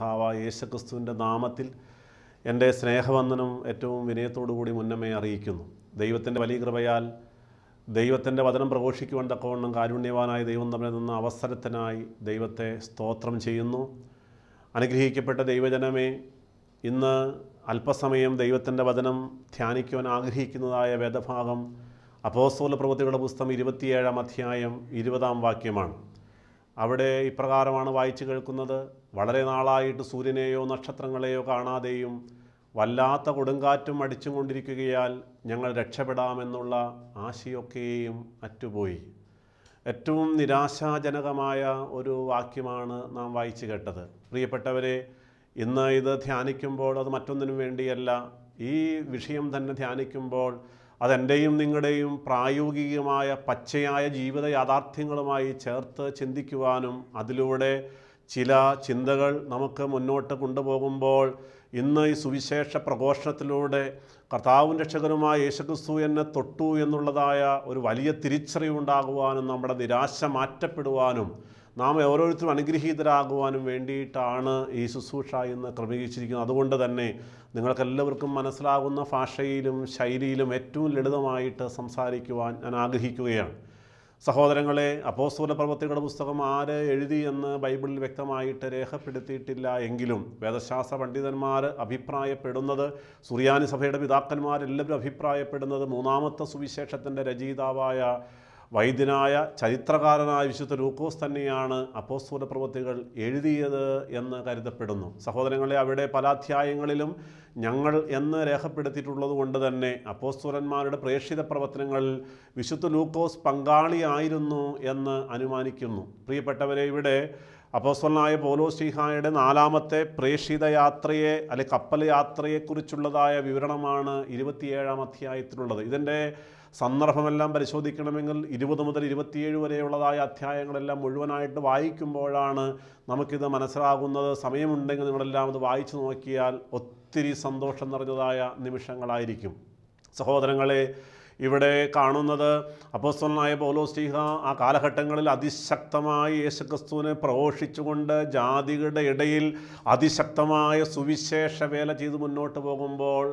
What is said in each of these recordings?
കർത്താവായ യേശുക്രിസ്തുവിൻ്റെ നാമത്തിൽ എൻ്റെ സ്നേഹവന്ദനം ഏറ്റവും വിനയത്തോടുകൂടി മുന്നമേ അറിയിക്കുന്നു. ദൈവത്തിൻ്റെ വലിയ കൃപയാൽ ദൈവത്തിൻ്റെ വചനം പ്രഘോഷിക്കുവാൻ തക്കവണ്ണം കാരുണ്യവാനായ ദൈവം തമ്മിൽ നിന്ന അവസരത്തിനായി ദൈവത്തെ സ്തോത്രം ചെയ്യുന്നു. അനുഗ്രഹിക്കപ്പെട്ട ദൈവജനമേ, ഇന്ന് അല്പസമയം ദൈവത്തിൻ്റെ വചനം ധ്യാനിക്കുവാൻ ആഗ്രഹിക്കുന്നതായ വേദഭാഗം അപ്പോസ്തല പ്രവൃത്തികളുടെ പുസ്തകം 27-ാം അധ്യായം 20-ാം വാക്യമാണ്. അവിടെ ഇപ്രകാരമാണ് വായിച്ചു കേൾക്കുന്നത്: വളരെ നാളായിട്ട് സൂര്യനെയോ നക്ഷത്രങ്ങളെയോ കാണാതെയും വല്ലാത്ത കൊടുങ്കാറ്റും അടിച്ചും കൊണ്ടിരിക്കുകയാൽ ഞങ്ങൾ രക്ഷപ്പെടാമെന്നുള്ള ആശയൊക്കെയും അറ്റുപോയി. ഏറ്റവും നിരാശാജനകമായ ഒരു വാക്യമാണ് നാം വായിച്ചു കേട്ടത്. പ്രിയപ്പെട്ടവരെ, ഇന്ന് ഇത് ധ്യാനിക്കുമ്പോൾ അത് മറ്റൊന്നിനും വേണ്ടിയല്ല. ഈ വിഷയം തന്നെ ധ്യാനിക്കുമ്പോൾ അതെൻ്റെയും നിങ്ങളുടെയും പ്രായോഗികമായ പച്ചയായ ജീവിത യാഥാർത്ഥ്യങ്ങളുമായി ചേർത്ത് ചിന്തിക്കുവാനും അതിലൂടെ ചില ചിന്തകൾ നമുക്ക് മുന്നോട്ട് കൊണ്ടുപോകുമ്പോൾ ഇന്ന് ഈ സുവിശേഷ പ്രഘോഷണത്തിലൂടെ കർത്താവും രക്ഷകനുമായ യേശുക്രിസ്തു എന്നെ തൊട്ടു എന്നുള്ളതായ ഒരു വലിയ തിരിച്ചറിവുണ്ടാകുവാനും നമ്മുടെ നിരാശ മാറ്റപ്പെടുവാനും നാം ഓരോരുത്തരും അനുഗ്രഹീതരാകുവാനും വേണ്ടിയിട്ടാണ് ഈ ശുശ്രൂഷ ഇന്ന് ക്രമീകരിച്ചിരിക്കുന്നത്. അതുകൊണ്ട് തന്നെ നിങ്ങൾക്കെല്ലാവർക്കും മനസ്സിലാകുന്ന ഭാഷയിലും ശൈലിയിലും ഏറ്റവും ലളിതമായിട്ട് സംസാരിക്കുവാൻ ഞാൻ ആഗ്രഹിക്കുകയാണ്. സഹോദരങ്ങളെ, അപ്പോസ്തല പ്രവൃത്തികളുടെ പുസ്തകം ആര് എഴുതി എന്ന് ബൈബിളിൽ വ്യക്തമായിട്ട് രേഖപ്പെടുത്തിയിട്ടില്ല എങ്കിലും വേദശാസ്ത്ര പണ്ഡിതന്മാർ അഭിപ്രായപ്പെടുന്നത്, സുറിയാനി സഭയുടെ പിതാക്കന്മാരെല്ലാവരും അഭിപ്രായപ്പെടുന്നത് മൂന്നാമത്തെ സുവിശേഷത്തിൻ്റെ രചയിതാവായ വൈദ്യനായ ചരിത്രകാരനായ വിശുദ്ധ ലൂക്കോസ് തന്നെയാണ് അപ്പോസ്തല പ്രവൃത്തികൾ എഴുതിയത് എന്ന് കരുതപ്പെടുന്നു. സഹോദരങ്ങളെ, അവിടെ പല അധ്യായങ്ങളിലും ഞങ്ങൾ എന്ന് രേഖപ്പെടുത്തിയിട്ടുള്ളത് കൊണ്ട് തന്നെ അപ്പോസ്തലന്മാരുടെ പ്രേക്ഷിത പ്രവർത്തനങ്ങളിൽ വിശുദ്ധ ലൂക്കോസ് പങ്കാളിയായിരുന്നു എന്ന് അനുമാനിക്കുന്നു. പ്രിയപ്പെട്ടവരെ, ഇവിടെ അപ്പോസ്തലനായ പൗലോസ്ലീഹായുടെ 4ാമത്തെ പ്രേക്ഷിത യാത്രയെ അല്ലെ കപ്പൽ യാത്രയെക്കുറിച്ചുള്ളതായ വിവരണമാണ് 27-ാം അധ്യായത്തിലുള്ളത്. ഇതിൻ്റെ സന്ദർഭമെല്ലാം പരിശോധിക്കണമെങ്കിൽ 20 മുതൽ 27 വരെയുള്ളതായ അധ്യായങ്ങളെല്ലാം മുഴുവനായിട്ട് വായിക്കുമ്പോഴാണ് നമുക്കിത് മനസ്സിലാകുന്നത്. സമയമുണ്ടെങ്കിൽ നിങ്ങളെല്ലാം അത് വായിച്ചു നോക്കിയാൽ ഒത്തിരി സന്തോഷം നിറഞ്ഞതായ നിമിഷങ്ങളായിരിക്കും. സഹോദരങ്ങളെ, ഇവിടെ കാണുന്നത് അപ്പോസ്തലനായ പൗലോസ്ലീഹ ആ കാലഘട്ടങ്ങളിൽ അതിശക്തമായി യേശുക്രിസ്തുവിനെ പ്രഘോഷിച്ചുകൊണ്ട് ജാതികളുടെ ഇടയിൽ അതിശക്തമായ സുവിശേഷ വേല ചെയ്ത് മുന്നോട്ട് പോകുമ്പോൾ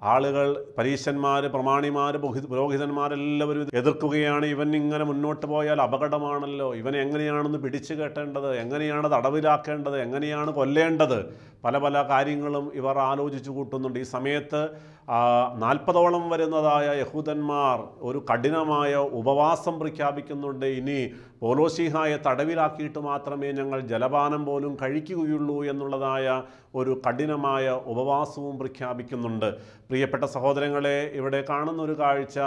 ആളുകൾ, പരീശന്മാർ, പ്രമാണിമാർ, പുരോഹിതന്മാരെല്ലാവരും എതിർക്കുകയാണ്. ഇവൻ ഇങ്ങനെ മുന്നോട്ട് പോയാൽ അപകടമാണല്ലോ, ഇവനെ എങ്ങനെയാണെന്ന് പിടിച്ചു കെട്ടേണ്ടത്, എങ്ങനെയാണ് തടവിലാക്കേണ്ടത്, എങ്ങനെയാണ് കൊല്ലേണ്ടത്, പല പല കാര്യങ്ങളും ഇവർ ആലോചിച്ചു കൂട്ടുന്നുണ്ട്. ഈ സമയത്ത് 40ഓളം വരുന്നതായ യഹൂദന്മാർ ഒരു കഠിനമായ ഉപവാസം പ്രഖ്യാപിക്കുന്നുണ്ട്. ഇനി പൗലോസ്ലീഹായെ തടവിലാക്കിയിട്ട് മാത്രമേ ഞങ്ങൾ ജലപാനം പോലും കഴിക്കുകയുള്ളൂ എന്നുള്ളതായ ഒരു കഠിനമായ ഉപവാസവും പ്രഖ്യാപിക്കുന്നുണ്ട്. പ്രിയപ്പെട്ട സഹോദരങ്ങളെ, ഇവിടെ കാണുന്ന ഒരു കാഴ്ച,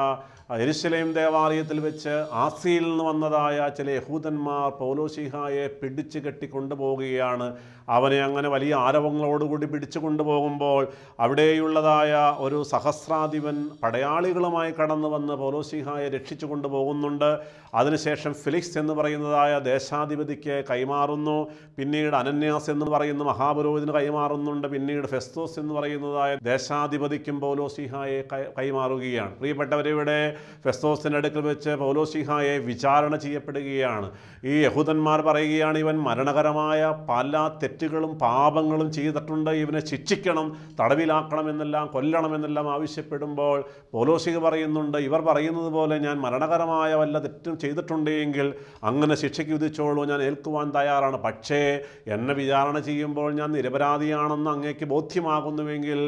യെരുശലേം ദേവാലയത്തിൽ വെച്ച് ആസിയിൽ നിന്ന് വന്നതായ ചില യഹൂദന്മാർ പൗലോസ്ലീഹായെ പിടിച്ചു കെട്ടി കൊണ്ടുപോവുകയാണ്. അവനെ അങ്ങനെ വലിയ ആരവങ്ങളോടുകൂടി പിടിച്ചു കൊണ്ടുപോകുമ്പോൾ അവിടെയുള്ളതായ ഒരു സഹസ്രാധിപൻ പടയാളികളുമായി കടന്നു വന്ന് പൗലോസ്ലീഹായെ രക്ഷിച്ചു കൊണ്ടുപോകുന്നുണ്ട്. അതിനുശേഷം ഫെലിക്സ് എന്ന് പറയുന്നതായ ദേശാധിപതിക്ക് കൈമാറുന്നു. പിന്നീട് അനന്യാസ് എന്ന് പറയുന്ന മഹാപുരോഹിതന് കൈമാറുന്നുണ്ട്. പിന്നീട് ഫെസ്തോസ് എന്ന് പറയുന്നതായ ദേശാധിപതിക്കും പൗലോസ്ലീഹായെ കൈമാറുകയാണ്. പ്രിയപ്പെട്ടവരെ, ഇവിടെ ഫെസ്തോസിൻ്റെ അടുക്കൽ വെച്ച് പൗലോസ്ലീഹായെ വിചാരണ ചെയ്യപ്പെടുകയാണ്. ഈ യഹൂദന്മാർ പറയുകയാണ്, ഇവൻ മരണകരമായ പല തെറ്റുകളും പാപങ്ങളും ചെയ്തിട്ടുണ്ട്, ഇവനെ ശിക്ഷിക്കണം, തടവിലാക്കണം എന്നെല്ലാം, കൊല്ലണമെന്നെല്ലാം ആവശ്യപ്പെടുമ്പോൾ പൗലോസ്ലീഹ പറയുന്നുണ്ട്, ഇവർ പറയുന്നത് പോലെ ഞാൻ മരണകരമായ വല്ല തെറ്റും ചെയ്തിട്ടുണ്ടെങ്കിൽ അങ്ങനെ ശിക്ഷയ്ക്ക് വിധിച്ചോളൂ, ഞാൻ ഏൽക്കുവാൻ തയ്യാറാണ്. പക്ഷേ എന്നെ വിചാരണ ചെയ്യുമ്പോൾ ഞാൻ നിരപരാധിയാണെന്ന് അങ്ങേക്ക് ബോധ്യമാകുന്നുവെങ്കിൽ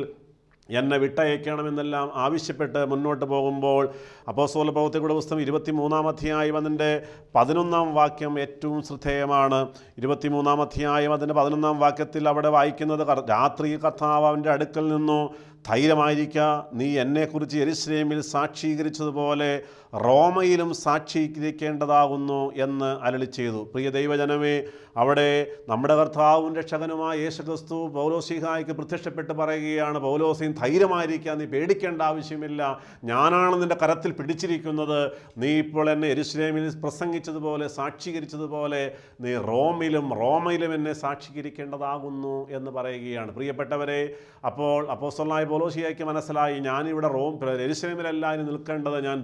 എന്നെ വിട്ടയക്കണമെന്നെല്ലാം ആവശ്യപ്പെട്ട് മുന്നോട്ട് പോകുമ്പോൾ അപ്പോസ്തല പ്രവൃത്തികളുടെ പുസ്തകം 23-ാം അധ്യായം അതിൻ്റെ 11-ാം വാക്യം ഏറ്റവും ശ്രദ്ധേയമാണ്. 23-ാം അധ്യായം അതിൻ്റെ 11-ാം വാക്യത്തിൽ അവിടെ വായിക്കുന്നത്, രാത്രിയിൽ കർത്താവ് അവൻ്റെ അടുക്കൽ നിന്നു, ധൈര്യമായിരിക്കുക, നീ എന്നെക്കുറിച്ച് യെരുശലേമിൽ സാക്ഷീകരിച്ചതുപോലെ റോമയിലും സാക്ഷീകരിക്കേണ്ടതാകുന്നു എന്ന് അരുളി ചെയ്തു. പ്രിയ ദൈവജനമേ, അവിടെ നമ്മുടെ കർത്താവും രക്ഷകനുമായ യേശുക്രിസ്തു പൗലോസ്ലീഹായ്ക്ക് പ്രത്യക്ഷപ്പെട്ട് പറയുകയാണ്, പൗലോസേ, ധൈര്യമായിരിക്കുക, നീ പേടിക്കേണ്ട ആവശ്യമില്ല, ഞാനാണ് നിൻ്റെ കരത്തിൽ പിടിച്ചിരിക്കുന്നത്. നീ ഇപ്പോൾ എന്നെ യെരുശലേമിൽ പ്രസംഗിച്ചതുപോലെ സാക്ഷീകരിച്ചതുപോലെ നീ റോമയിലും എന്നെ സാക്ഷീകരിക്കേണ്ടതാകുന്നു എന്ന് പറയുകയാണ്. പ്രിയപ്പെട്ടവരെ, അപ്പോൾ അപ്പോസ്തലനായ പൗലോസ്ലീഹായ്ക്ക് മനസ്സിലായി, ഞാനിവിടെ യെരുശലേമിലല്ല ഇനി നിൽക്കേണ്ടത്, ഞാൻ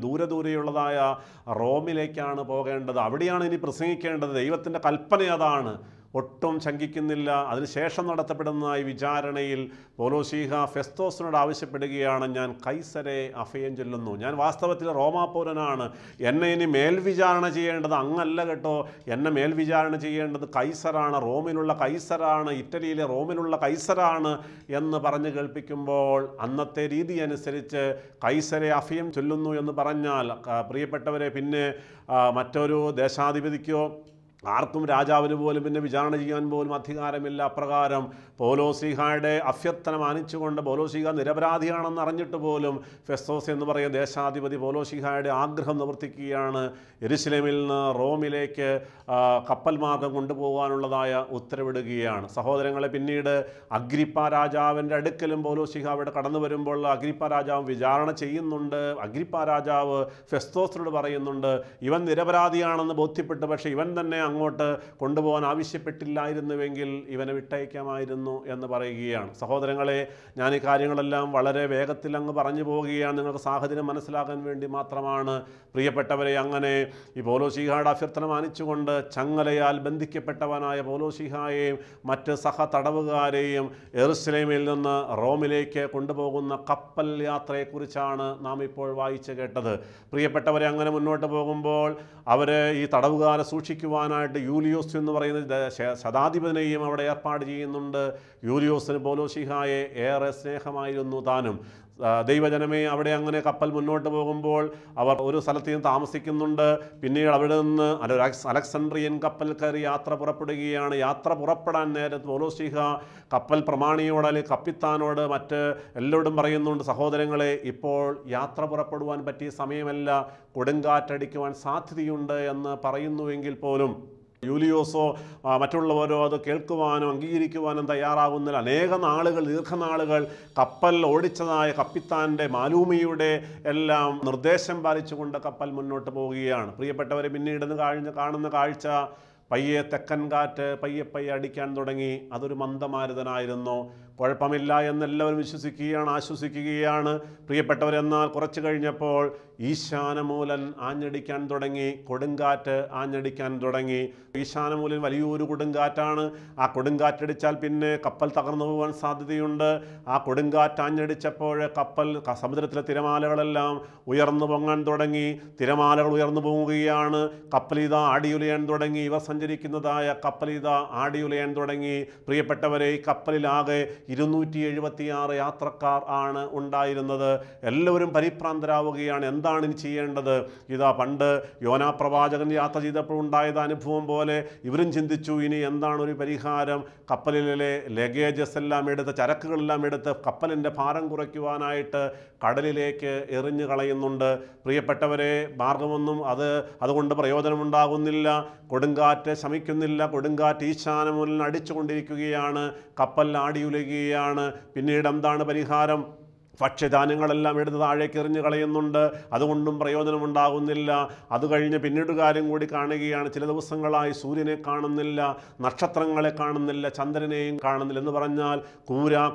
റോമിലേക്കാണ് പോകേണ്ടത്, അവിടെയാണ് ഇനി പ്രസംഗിക്കേണ്ടത്. ദൈവത്തിൻ്റെ കൽപ്പന അതാണ്. ഒട്ടും ശങ്കിക്കുന്നില്ല. അതിനുശേഷം നടത്തപ്പെടുന്ന ഈ വിചാരണയിൽ പൗലോസ്ലീഹ ഫെസ്തോസിനോട് ആവശ്യപ്പെടുകയാണ്, ഞാൻ കൈസരെ അഭയം ചൊല്ലുന്നു. ഞാൻ വാസ്തവത്തിൽ റോമാപൗരനാണ്. എന്നെ ഇനി മേൽവിചാരണ ചെയ്യേണ്ടത് അങ്ങല്ല കേട്ടോ. എന്നെ മേൽവിചാരണ ചെയ്യേണ്ടത് കൈസറാണ്, റോമിലുള്ള കൈസറാണ്, ഇറ്റലിയിലെ റോമിലുള്ള കൈസറാണ് എന്ന് പറഞ്ഞ് കേൾപ്പിക്കുമ്പോൾ അന്നത്തെ രീതി അനുസരിച്ച് കൈസരെ അഭയം ചൊല്ലുന്നു എന്ന് പറഞ്ഞാൽ പ്രിയപ്പെട്ടവരെ പിന്നെ മറ്റൊരു ദേശാധിപതിക്കോ ആർക്കും രാജാവിന് പോലും പിന്നെ വിചാരണ ചെയ്യാൻ പോലും അധികാരമില്ല. അപ്രകാരം പൗലോസ്ലീഹയുടെ അഭ്യർത്ഥന മാനിച്ചുകൊണ്ട് പൗലോസ്ലീഹ നിരപരാധിയാണെന്ന് അറിഞ്ഞിട്ട് പോലും ഫെസ്തോസ് എന്ന് പറയുന്ന ദേശാധിപതി പൗലോസ്ലീഹയുടെ ആഗ്രഹം നിവർത്തിക്കുകയാണ്. യെരുശലേമിൽ നിന്ന് റോമിലേക്ക് കപ്പൽ മാർഗം കൊണ്ടുപോകാനുള്ളതായ ഉത്തരവിടുകയാണ്. സഹോദരങ്ങളെ, പിന്നീട് അഗ്രിപ്പ രാജാവിൻ്റെ അടുക്കലും പൗലോസ്ലീഹ അവിടെ കടന്നു വരുമ്പോൾ അഗ്രിപ്പ രാജാവ് വിചാരണ ചെയ്യുന്നുണ്ട്. അഗ്രിപ്പ രാജാവ് ഫെസ്തോസിനോട് പറയുന്നുണ്ട്, ഇവൻ നിരപരാധിയാണെന്ന് ബോധ്യപ്പെട്ടു, പക്ഷേ ഇവൻ തന്നെ അങ്ങോട്ട് കൊണ്ടുപോകാൻ ആവശ്യപ്പെട്ടില്ലായിരുന്നുവെങ്കിൽ ഇവനെ വിട്ടയക്കാമായിരുന്നു എന്ന് പറയുകയാണ്. സഹോദരങ്ങളെ, ഞാൻ ഈ കാര്യങ്ങളെല്ലാം വളരെ വേഗത്തിൽ അങ്ങ് പറഞ്ഞു പോവുകയാണ്, നിങ്ങൾക്ക് സാഹചര്യം മനസ്സിലാക്കാൻ വേണ്ടി മാത്രമാണ്. പ്രിയപ്പെട്ടവരെ, അങ്ങനെ ഈ പൗലോസ്ലീഹയുടെ അഭ്യർത്ഥന മാനിച്ചുകൊണ്ട് ചങ്ങലയാൽ ബന്ധിക്കപ്പെട്ടവനായ പൗലോസ്ലീഹയെയും മറ്റ് സഹതടവുകാരെയും യെരുശലേമിൽ നിന്ന് റോമിലേക്ക് കൊണ്ടുപോകുന്ന കപ്പൽ യാത്രയെക്കുറിച്ചാണ് നാം ഇപ്പോൾ വായിച്ചു കേട്ടത്. പ്രിയപ്പെട്ടവരെ, അങ്ങനെ മുന്നോട്ട് പോകുമ്പോൾ അവർ ഈ തടവുകാരെ സൂക്ഷിക്കുവാനായിട്ട് യൂലിയോസ് എന്ന് പറയുന്ന ശതാധിപതിനെയും അവിടെ ഏർപ്പാട് ചെയ്യുന്നുണ്ട്. യൂലിയോസിന് പൗലോസ്ലീഹയെ ഏറെ സ്നേഹമായിരുന്നു താനും. ദൈവജനമേ, അവിടെ അങ്ങനെ കപ്പൽ മുന്നോട്ട് പോകുമ്പോൾ അവർ ഒരു സ്ഥലത്ത് നിന്ന് താമസിക്കുന്നുണ്ട്. പിന്നീട് അവിടെ നിന്ന് അലക്സാണ്ട്രിയൻ കപ്പൽ കയറി യാത്ര പുറപ്പെടുകയാണ്. യാത്ര പുറപ്പെടാൻ നേരത്ത് പൗലോസ്ലീഹ കപ്പൽ പ്രമാണിയോട് അല്ലെങ്കിൽ കപ്പിത്താനോട് മറ്റ് എല്ലാവരോടും പറയുന്നുണ്ട്, സഹോദരങ്ങളെ, ഇപ്പോൾ യാത്ര പുറപ്പെടുവാൻ പറ്റിയ സമയമല്ല, കൊടുങ്കാറ്റടിക്കുവാൻ സാധ്യതയുണ്ട് എന്ന് പറയുന്നുവെങ്കിൽ പോലും യൂലിയോസോ മറ്റുള്ളവരോ അത് കേൾക്കുവാനും അംഗീകരിക്കുവാനും തയ്യാറാകുന്നില്ല. അനേക നാളുകൾ, ദീർഘനാളുകൾ കപ്പൽ ഓടിച്ചതായ കപ്പിത്താൻ്റെ മാലൂമിയുടെ എല്ലാം നിർദ്ദേശം പാലിച്ചുകൊണ്ട് കപ്പൽ മുന്നോട്ട് പോവുകയാണ്. പ്രിയപ്പെട്ടവരെ, പിന്നീട് കാണുന്ന കാഴ്ച, പയ്യെ തെക്കൻ കാറ്റ് പയ്യെ അടിക്കാൻ തുടങ്ങി. അതൊരു മന്ദമാരുതനായിരുന്നു. കുഴപ്പമില്ല എന്നെല്ലാവരും വിശ്വസിക്കുകയാണ്, ആശ്വസിക്കുകയാണ്. പ്രിയപ്പെട്ടവരെന്നാൽ കുറച്ച് കഴിഞ്ഞപ്പോൾ ഈശാനമൂലൻ ആഞ്ഞടിക്കാൻ തുടങ്ങി, കൊടുങ്കാറ്റ് ആഞ്ഞടിക്കാൻ തുടങ്ങി. ഈശാനമൂലൻ വലിയൊരു കൊടുങ്കാറ്റാണ്. ആ കൊടുങ്കാറ്റടിച്ചാൽ പിന്നെ കപ്പൽ തകർന്നു പോകാൻ സാധ്യതയുണ്ട്. ആ കൊടുങ്കാറ്റ് ആഞ്ഞടിച്ചപ്പോൾ കപ്പൽ സമുദ്രത്തിലെ തിരമാലകളെല്ലാം ഉയർന്നു പൊങ്ങാൻ തുടങ്ങി. തിരമാലകൾ ഉയർന്നു പോവുകയാണ്. കപ്പലിത ആടിയുലയാൻ തുടങ്ങി. ഇവർ സഞ്ചരിക്കുന്നതായ കപ്പലിത ആടിയുലയാൻ തുടങ്ങി. പ്രിയപ്പെട്ടവരെ, ഈ കപ്പലിലാകെ 276 യാത്രക്കാർ ആണ് ഉണ്ടായിരുന്നത്. എല്ലാവരും പരിഭ്രാന്തരാവുകയാണ്. എന്താണ് ഇനി ചെയ്യേണ്ടത്? ഇതാ പണ്ട് യോനാ പ്രവാചകൻ യാത്ര ചെയ്തപ്പോൾ ഉണ്ടായത് അനുഭവം പോലെ ഇവരും ചിന്തിച്ചു, ഇനി എന്താണ് ഒരു പരിഹാരം? കപ്പലിലെ ലഗേജസ് എല്ലാം എടുത്ത്, ചരക്കുകളെല്ലാം എടുത്ത് കപ്പലിൻ്റെ ഭാരം കുറയ്ക്കുവാനായിട്ട് കടലിലേക്ക് എറിഞ്ഞു കളയുന്നുണ്ട്. പ്രിയപ്പെട്ടവരെ, മാർഗമൊന്നും അതുകൊണ്ട് പ്രയോജനമുണ്ടാകുന്നില്ല. കൊടുങ്കാറ്റ് ശമിക്കുന്നില്ല. കൊടുങ്കാറ്റ് ഈശാനമൂലൻ അടിച്ചുകൊണ്ടിരിക്കുകയാണ്. കപ്പൽ ആടിയുലയുകയാണ്. പിന്നീട് എന്താണ് പരിഹാരം? ഭക്ഷ്യധാന്യങ്ങളെല്ലാം എടുത്ത് താഴേക്ക് എറിഞ്ഞു കളയുന്നുണ്ട്. അതുകൊണ്ടും പ്രയോജനമുണ്ടാകുന്നില്ല. അത് കഴിഞ്ഞ് പിന്നീട് കാര്യം കൂടി കാണുകയാണ്. ചില ദിവസങ്ങളായി സൂര്യനെ കാണുന്നില്ല, നക്ഷത്രങ്ങളെ കാണുന്നില്ല, ചന്ദ്രനെയും കാണുന്നില്ല. എന്ന് പറഞ്ഞാൽ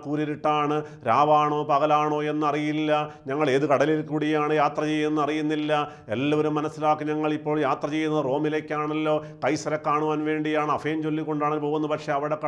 കൂരിരുട്ടാണ്. രാവാണോ പകലാണോ എന്നറിയില്ല. ഞങ്ങൾ ഏത് കടലിൽ കൂടിയാണ് യാത്ര ചെയ്യുന്നതെന്ന് അറിയുന്നില്ല. എല്ലാവരും മനസ്സിലാക്കി, ഞങ്ങൾ ഇപ്പോൾ യാത്ര ചെയ്യുന്നത് റോമിലേക്കാണല്ലോ, കൈസരെ കാണുവാൻ വേണ്ടിയാണ്, അഭയം ചൊല്ലിക്കൊണ്ടാണ് പോകുന്നത്. പക്ഷേ അവിടെ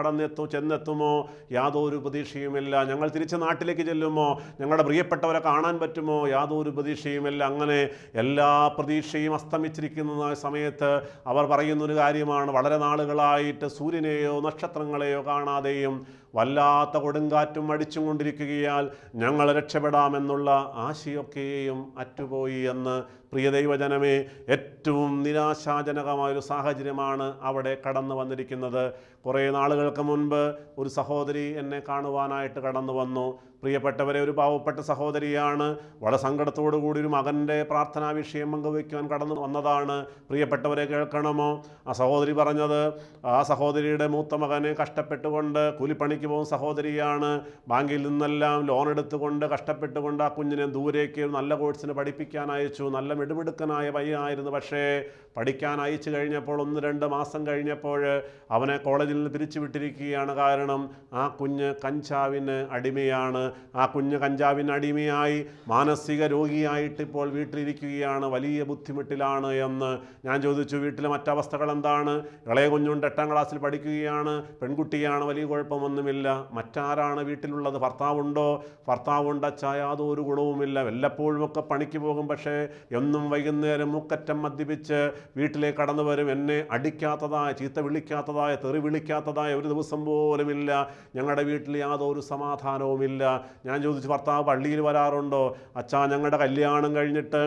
ചെന്നെത്തുമോ? യാതൊരു പ്രതീക്ഷയുമില്ല. ഞങ്ങൾ തിരിച്ച് നാട്ടിലേക്ക് ചെല്ലുമോ? ഞങ്ങളുടെ പ്രിയപ്പെട്ടവരെ കാണാൻ പറ്റുമോ? യാതൊരു പ്രതീക്ഷയുമില്ല. അങ്ങനെ എല്ലാ പ്രതീക്ഷയും അസ്തമിച്ചിരിക്കുന്ന സമയത്ത് അവർ പറയുന്നൊരു കാര്യമാണ്, വളരെ നാളുകളായിട്ട് സൂര്യനെയോ നക്ഷത്രങ്ങളെയോ കാണാതെയും വല്ലാത്ത കൊടുങ്കാറ്റും അടിച്ചും കൊണ്ടിരിക്കുകയാൽ ഞങ്ങൾ രക്ഷപ്പെടാമെന്നുള്ള ആശയൊക്കെയും അറ്റുപോയി എന്ന്. പ്രിയ ദൈവജനമേ, ഏറ്റവും നിരാശാജനകമായൊരു സാഹചര്യമാണ് അവിടെ കടന്നു വന്നിരിക്കുന്നത്. കുറേ നാളുകൾക്ക് മുൻപ് ഒരു സഹോദരി എന്നെ കാണുവാനായിട്ട് കടന്നു വന്നു. പ്രിയപ്പെട്ടവരെ, ഒരു പാവപ്പെട്ട സഹോദരിയാണ്. വളരെ സങ്കടത്തോടു കൂടി ഒരു മകൻ്റെ പ്രാർത്ഥനാ വിഷയം പങ്കുവയ്ക്കുവാൻ കടന്നു വന്നതാണ്. പ്രിയപ്പെട്ടവരെ, കേൾക്കണമോ? ആ സഹോദരി പറഞ്ഞത്, ആ സഹോദരിയുടെ മൂത്ത മകനെ കഷ്ടപ്പെട്ടുകൊണ്ട് കൂലിപ്പണിക്ക് കൂലിപ്പണിക്ക് പോകുന്ന സഹോദരിയാണ്. ബാങ്കിൽ നിന്നെല്ലാം ലോൺ എടുത്തുകൊണ്ട് കഷ്ടപ്പെട്ടുകൊണ്ട് ആ കുഞ്ഞിനെ ദൂരേക്ക് നല്ല കോഴ്സിന് പഠിപ്പിക്കാൻ അയച്ചു. നല്ല മിടുമിടുക്കനായ പയ്യനായിരുന്നു. പക്ഷേ പഠിക്കാൻ അയച്ചു കഴിഞ്ഞപ്പോൾ 1-2 മാസം കഴിഞ്ഞപ്പോൾ അവനെ കോളേജിൽ നിന്ന് പിരിച്ചുവിട്ടിരിക്കുകയാണ്. കാരണം ആ കുഞ്ഞ് കഞ്ചാവിന് അടിമയാണ്. ആ കുഞ്ഞ് കഞ്ചാവിന് അടിമയായി മാനസിക രോഗിയായിട്ട് ഇപ്പോൾ വീട്ടിലിരിക്കുകയാണ്. വലിയ ബുദ്ധിമുട്ടിലാണ് എന്ന് ഞാൻ ചോദിച്ചു. വീട്ടിലെ മറ്റവസ്ഥകൾ എന്താണ്? ഇളയ കുഞ്ഞുണ്ട്, 8ാം ക്ലാസ്സിൽ പഠിക്കുകയാണ്, പെൺകുട്ടിയാണ്, വലിയ കുഴപ്പമൊന്നുമില്ല. മറ്റാരാണ് വീട്ടിലുള്ളത്? ഭർത്താവുണ്ടോ? ഭർത്താവുണ്ട്, അച്ഛാ, യാതൊരു ഗുണവുമില്ല. വല്ലപ്പോഴുമൊക്കെ പണിക്ക് പോകും. പക്ഷേ എന്നും വൈകുന്നേരം മുക്കറ്റം മദ്യപിച്ച് വീട്ടിലേക്ക് കടന്നു വരും. എന്നെ അടിക്കാത്തതായ, ചീത്ത വിളിക്കാത്തതായ, തെറി വിളിക്കാത്തതായ ഒരു ദിവസം പോലുമില്ല. ഞങ്ങളുടെ വീട്ടിൽ യാതൊരു സമാധാനവുമില്ല. ഞാൻ ചോദിച്ചു, ഭർത്താവ് പള്ളിയിൽ വരാറുണ്ടോ? അച്ഛാ, ഞങ്ങളുടെ കല്യാണം കഴിഞ്ഞിട്ട്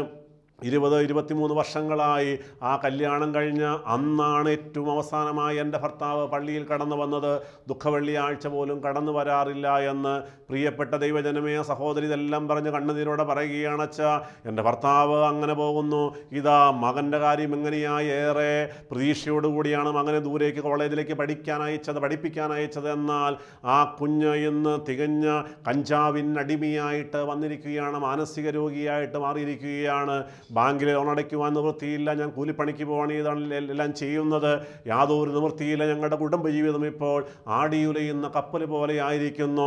20-23 വർഷങ്ങളായി. ആ കല്യാണം കഴിഞ്ഞ അന്നാണ് ഏറ്റവും അവസാനമായി എൻ്റെ ഭർത്താവ് പള്ളിയിൽ കടന്നു വന്നത്. ദുഃഖവെള്ളിയാഴ്ച പോലും കടന്നു വരാറില്ല എന്ന് പ്രിയപ്പെട്ട ദൈവജനമേ, സഹോദരി ഇതെല്ലാം പറഞ്ഞ് കണ്ണുനീരോടെ പറയുകയാണ്. അച്ഛാ, എൻ്റെ ഭർത്താവ് അങ്ങനെ പോകുന്നു. ഇതാ മകൻ്റെ കാര്യം എങ്ങനെയായി? ഏറെ പ്രതീക്ഷയോടുകൂടിയാണ് മകനെ ദൂരേക്ക് കോളേജിലേക്ക് പഠിപ്പിക്കാൻ അയച്ചത്. എന്നാൽ ആ കുഞ്ഞ് ഇന്ന് തികഞ്ഞ കഞ്ചാവിനടിമയായിട്ട് വന്നിരിക്കുകയാണ്. മാനസിക രോഗിയായിട്ട് മാറിയിരിക്കുകയാണ്. ബാങ്കിൽ ലോൺ അടയ്ക്കുവാൻ നിവൃത്തിയില്ല. ഞാൻ കൂലിപ്പണിക്ക് പോവാണ്, ഇതാണ് എല്ലാം ചെയ്യുന്നത്. യാതൊരു നിവൃത്തിയില്ല. ഞങ്ങളുടെ കുടുംബജീവിതം ഇപ്പോൾ ആടിയുലയുന്ന കപ്പൽ പോലെ ആയിരിക്കുന്നു.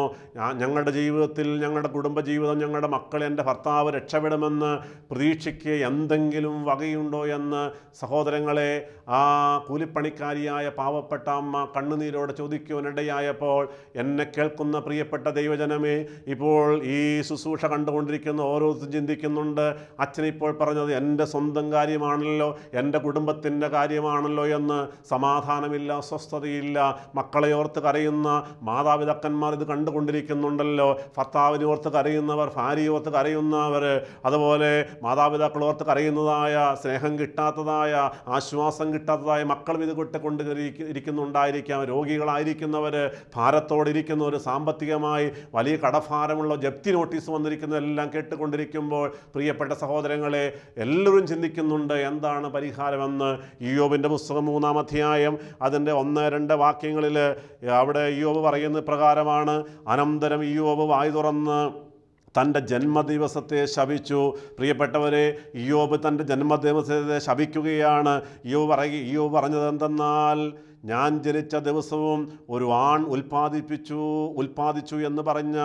ഞങ്ങളുടെ ജീവിതത്തിൽ, ഞങ്ങളുടെ കുടുംബജീവിതം, ഞങ്ങളുടെ മക്കൾ, എൻ്റെ ഭർത്താവ് രക്ഷപ്പെടുമെന്ന് പ്രതീക്ഷയ്ക്ക് എന്തെങ്കിലും വകയുണ്ടോ എന്ന് സഹോദരങ്ങളെ ആ കൂലിപ്പണിക്കാരിയായ പാവപ്പെട്ട അമ്മ കണ്ണുനീരോടെ ചോദിക്കുവാനിടയായപ്പോൾ, എന്നെ കേൾക്കുന്ന പ്രിയപ്പെട്ട ദൈവജനമേ, ഇപ്പോൾ ഈ ശുശ്രൂഷ കണ്ടുകൊണ്ടിരിക്കുന്ന ഓരോരുത്തരും ചിന്തിക്കുന്നുണ്ട്, അച്ഛനിപ്പോൾ പറഞ്ഞത് എൻ്റെ സ്വന്തം കാര്യമാണല്ലോ, എൻ്റെ കുടുംബത്തിൻ്റെ കാര്യമാണല്ലോ എന്ന്. സമാധാനമില്ല, സ്വസ്ഥതയില്ല. മക്കളെ ഓർത്ത് കരയുന്ന മാതാപിതാക്കന്മാർ ഇത് കണ്ടുകൊണ്ടിരിക്കുന്നുണ്ടല്ലോ. ഭർത്താവിനെ ഓർത്ത് കരയുന്നവർ, ഭാര്യയെ ഓർത്ത് കരയുന്നവർ, അതുപോലെ മാതാപിതാക്കൾ ഓർത്ത് കരയുന്നതായ, സ്നേഹം കിട്ടാത്തതായ, ആശ്വാസം കിട്ടാത്തതായ മക്കളും ഇത് ഇരിക്കുന്നുണ്ടായിരിക്കാം. രോഗികളായിരിക്കുന്നവർ, ഭാരത്തോടിരിക്കുന്നവർ, സാമ്പത്തികമായി വലിയ കടഭാരമുള്ള ജപ്തി നോട്ടീസ് വന്നിരിക്കുന്നതെല്ലാം കേട്ടുകൊണ്ടിരിക്കുമ്പോൾ പ്രിയപ്പെട്ട സഹോദരങ്ങളെ, എല്ലാവരും ചിന്തിക്കുന്നുണ്ട് എന്താണ് പരിഹാരമെന്ന്. ഇയ്യോബിൻ്റെ പുസ്തകം 3-ാം അധ്യായം അതിൻ്റെ 1-2 വാക്യങ്ങളിൽ അവിടെ ഇയ്യോബ് പറയുന്ന പ്രകാരമാണ്. അനന്തരം ഇയ്യോബ് വായ് തുറന്ന് തൻ്റെ ജന്മദിവസത്തെ ശപിച്ചു. പ്രിയപ്പെട്ടവരെ, ഇയ്യോബ് തൻ്റെ ജന്മദിവസത്തെ ശപിക്കുകയാണ്. ഇയ്യോബ് പറഞ്ഞത് എന്തെന്നാൽ, ഞാൻ ജനിച്ച ദിവസവും ഒരു ആൺ ഉൽപ്പാദിച്ചു എന്ന് പറഞ്ഞ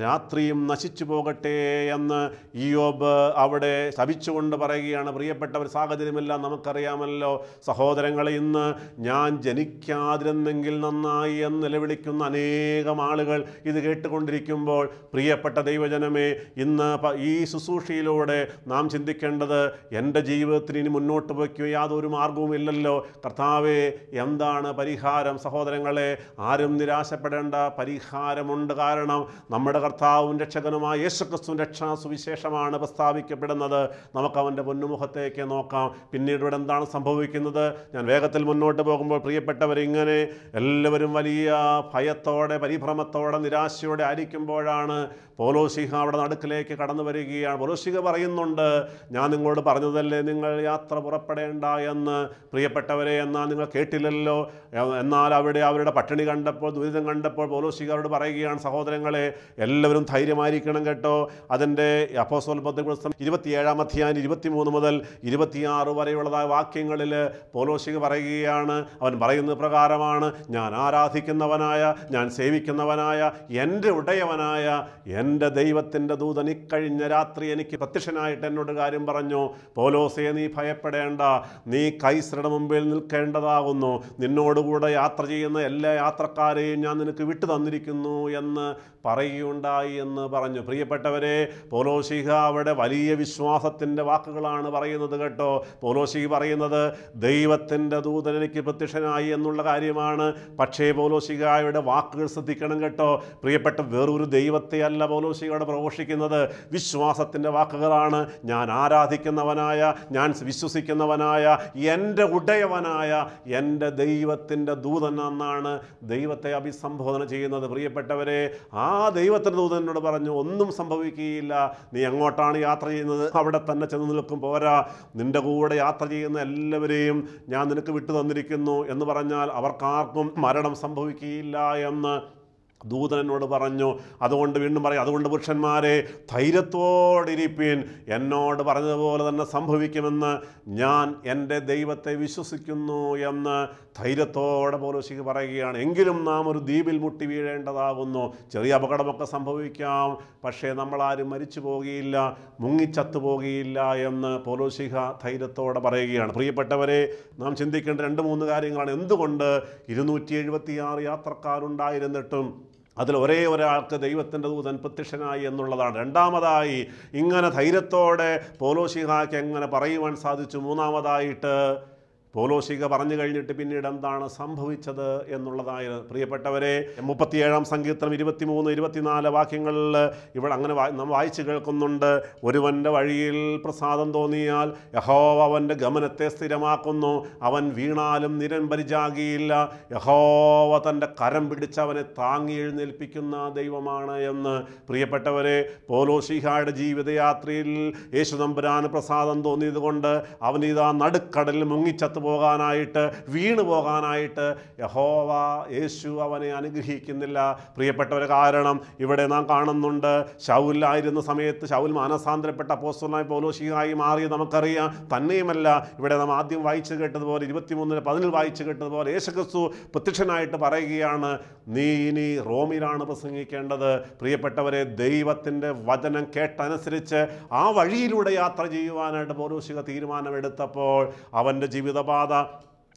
രാത്രിയും നശിച്ചു പോകട്ടെ എന്ന് ഇയ്യോബ് അവിടെ ശപിച്ചുകൊണ്ട് പറയുകയാണ്. പ്രിയപ്പെട്ടവർ, സാഹചര്യമെല്ലാം നമുക്കറിയാമല്ലോ സഹോദരങ്ങളെ. ഇന്ന് ഞാൻ ജനിക്കാതിരുന്നെങ്കിൽ നന്നായി എന്ന് നിലവിളിക്കുന്ന അനേകം ആളുകൾ ഇത് കേട്ടുകൊണ്ടിരിക്കുമ്പോൾ പ്രിയപ്പെട്ട ദൈവജനമേ, ഇന്ന് ഈ ശുശ്രൂഷയിലൂടെ നാം ചിന്തിക്കേണ്ടത്, എൻ്റെ ജീവിതത്തിന് ഇനി മുന്നോട്ട് വയ്ക്കുക യാതൊരു മാർഗവുമില്ലല്ലോ. കർത്താവേ, എന്താണ് പരിഹാരം? സഹോദരങ്ങളെ, ആരും നിരാശപ്പെടേണ്ട, പരിഹാരമുണ്ട്. കാരണം നമ്മുടെ കർത്താവും രക്ഷകനുമായ യേശുക്രിസ്തു രക്ഷാ സുവിശേഷമാണ് പ്രസ്താവിക്കപ്പെടുന്നത്. നമുക്ക് അവൻ്റെ പൊന്നുമുഖത്തേക്ക് നോക്കാം. പിന്നീട് ഇവിടെ എന്താണ് സംഭവിക്കുന്നത്? ഞാൻ വേഗത്തിൽ മുന്നോട്ട് പോകുമ്പോൾ പ്രിയപ്പെട്ടവർ, ഇങ്ങനെ എല്ലാവരും വലിയ ഭയത്തോടെ, പരിഭ്രമത്തോടെ, നിരാശയോടെ ആയിരിക്കുമ്പോഴാണ് പൗലോസ്ലീഹ അവിടെ നടുക്കിലേക്ക് കടന്നു വരികയാണ്. പൗലോസ്ലീഹ പറയുന്നുണ്ട്, ഞാൻ നിങ്ങളോട് പറഞ്ഞതല്ലേ നിങ്ങൾ യാത്ര പുറപ്പെടേണ്ട എന്ന്. പ്രിയപ്പെട്ടവരെ, എന്നാൽ നിങ്ങൾ കേട്ടില്ലല്ലോ. എന്നാൽ അവിടെ അവരുടെ പട്ടിണി കണ്ടപ്പോൾ, ദുരിതം കണ്ടപ്പോൾ പൗലോസ്ലീഹ അവരോട് പറയുകയാണ്, സഹോദരങ്ങളെ, എല്ലാവരും ധൈര്യമായിരിക്കണം കേട്ടോ. അതിൻ്റെ അപ്പോസ്തലപ്രവൃത്തി പുസ്തകം 27-ാം അധ്യായം 23 മുതൽ 26 വരെയുള്ളതായ വാക്യങ്ങളിൽ പൗലോസ്ലീഹ പറയുകയാണ്. അവൻ പറയുന്ന പ്രകാരമാണ്, ഞാൻ ആരാധിക്കുന്നവനായ, ഞാൻ സേവിക്കുന്നവനായ, എൻ്റെ ഉടയവനായ എൻ്റെ ദൈവത്തിൻ്റെ ദൂതൻ ഇക്കഴിഞ്ഞ രാത്രി എനിക്ക് പ്രത്യക്ഷനായിട്ട് എന്നോട് കാര്യം പറഞ്ഞു. പൗലോസേ, നീ ഭയപ്പെടേണ്ട, നീ കൈസരുടെ മുമ്പിൽ നിൽക്കേണ്ടതാകുന്നു. നിന്നോടുകൂടെ യാത്ര ചെയ്യുന്ന എല്ലാ യാത്രക്കാരെയും ഞാൻ നിനക്ക് വിട്ടു തന്നിരിക്കുന്നു എന്ന് പറയുകയുണ്ടായി എന്ന് പറഞ്ഞു. പ്രിയപ്പെട്ടവരെ, പൗലോസ്ലീഹ അവിടെ വലിയ വിശ്വാസത്തിൻ്റെ വാക്കുകളാണ് പറയുന്നത് കേട്ടോ. പൗലോസ്ലീഹ പറയുന്നത് ദൈവത്തിൻ്റെ ദൂതൻ എനിക്ക് പ്രത്യക്ഷനായി എന്നുള്ള കാര്യമാണ്. പക്ഷേ പൗലോസ്ലീഹയുടെ വാക്കുകൾ ശ്രദ്ധിക്കണം കേട്ടോ. പ്രിയപ്പെട്ട വേറൊരു ദൈവത്തെ അല്ല പൗലോസ്ലീഹയോട് പ്രഘോഷിക്കുന്നത്, വിശ്വാസത്തിൻ്റെ വാക്കുകളാണ്. ഞാൻ ആരാധിക്കുന്നവനായ, ഞാൻ വിശ്വസിക്കുന്നവനായ, എൻ്റെ ഉടയവനായ എൻ്റെ ദൈവത്തിൻ്റെ ദൂതൻ എന്നാണ് ദൈവത്തെ അഭിസംബോധന ചെയ്യുന്നത്. പ്രിയപ്പെട്ടവരെ, ആ ദൈവത്തിൻ്റെ ദൂതനോട് പറഞ്ഞു, ഒന്നും സംഭവിക്കുകയില്ല, നീ എങ്ങോട്ടാണ് യാത്ര ചെയ്യുന്നത് അവിടെ തന്നെ ചെന്ന് നിൽക്കും, പോരാ, നിൻ്റെ കൂടെ യാത്ര ചെയ്യുന്ന എല്ലാവരെയും ഞാൻ നിനക്ക് വിട്ടു തന്നിരിക്കുന്നു എന്ന് പറഞ്ഞാൽ അവർക്കാർക്കും മരണം സംഭവിക്കുകയില്ല എന്ന് ദൂതൻ എന്നോട് പറഞ്ഞു. അതുകൊണ്ട് വീണ്ടും പറയും, അതുകൊണ്ട് പുരുഷന്മാരെ ധൈര്യത്തോടിരിപ്പീൻ, എന്നോട് പറഞ്ഞതുപോലെ തന്നെ സംഭവിക്കുമെന്ന് ഞാൻ എൻ്റെ ദൈവത്തെ വിശ്വസിക്കുന്നു എന്ന് ധൈര്യത്തോടെ പൗലോസ് പറയുകയാണ്. എങ്കിലും നാം ഒരു ദ്വീപിൽ മുട്ടി വീഴേണ്ടതാകുന്നു. ചെറിയ അപകടമൊക്കെ സംഭവിക്കാം, പക്ഷേ നമ്മളാരും മരിച്ചു പോകുകയില്ല, മുങ്ങിച്ചത്തു പോകുകയില്ല എന്ന് പൗലോസ് ധൈര്യത്തോടെ പറയുകയാണ്. പ്രിയപ്പെട്ടവരെ, നാം ചിന്തിക്കേണ്ട 2-3 കാര്യങ്ങളാണ്. എന്തുകൊണ്ട് 276 യാത്രക്കാരുണ്ടായിരുന്നിട്ടും അതിൽ ഒരേ ഒരാൾക്ക് ദൈവത്തിൻ്റെ ദൂതൻ പ്രത്യക്ഷനായി എന്നുള്ളതാണ്. രണ്ടാമതായി, ഇങ്ങനെ ധൈര്യത്തോടെ പൗലോസിഹായ്ക്ക് എങ്ങനെ പറയുവാൻ സാധിച്ചു? മൂന്നാമതായിട്ട്, പൗലോസിക പറഞ്ഞു കഴിഞ്ഞിട്ട് പിന്നീട് എന്താണ് സംഭവിച്ചത് എന്നുള്ളതായിരുന്നു. പ്രിയപ്പെട്ടവരെ, 37-ാം സങ്കീർത്തനം 23-24 വാക്യങ്ങളിൽ ഇവിടെ അങ്ങനെ നാം വായിച്ചു കേൾക്കുന്നുണ്ട്. ഒരുവൻ്റെ വഴിയിൽ പ്രസാദം തോന്നിയാൽ യഹോവ അവൻ്റെ ഗമനത്തെ സ്ഥിരമാക്കുന്നു, അവൻ വീണാലും നിരംബരിജാകിയില്ല, യഹോവ തൻ്റെ കരം പിടിച്ചവനെ താങ്ങി എഴുന്നേൽപ്പിക്കുന്ന ദൈവമാണ് എന്ന്. പ്രിയപ്പെട്ടവരെ, പൗലോസിഹായുടെ ജീവിതയാത്രയിൽ യേശുതമ്പുരാന് പ്രസാദം തോന്നിയത് കൊണ്ട് അവനിതാ നടുക്കടലിൽ മുങ്ങിച്ചത്ത് പോകാനായിട്ട്, വീണു പോകാനായിട്ട് യേശു അവനെ അനുഗ്രഹിക്കുന്നില്ല. പ്രിയപ്പെട്ടവരെ, കാരണം ഇവിടെ നാം കാണുന്നുണ്ട്, ശൗലായിരുന്ന സമയത്ത് ശൗൽ മാനസാന്തരപ്പെട്ട അപ്പോസ്തലനായ പൗലോസിഹായി മാറി നമുക്കറിയാം. തന്നെയുമല്ല, ഇവിടെ നാം ആദ്യം വായിച്ചു കേട്ടതുപോലെ 23:10 വായിച്ചു കേട്ടതുപോലെ യേശുക്രിസ്തു പ്രത്യക്ഷനായിട്ട് പറയുകയാണ്, നീ ഇനി റോമിലാണ് പ്രസംഗിക്കേണ്ടത്. പ്രിയപ്പെട്ടവരെ, ദൈവത്തിൻ്റെ വചനം കേട്ടനുസരിച്ച് ആ വഴിയിലൂടെ യാത്ര ചെയ്യുവാനായിട്ട് പൗലോസിക തീരുമാനമെടുത്തപ്പോൾ അവൻ്റെ ജീവിതപാത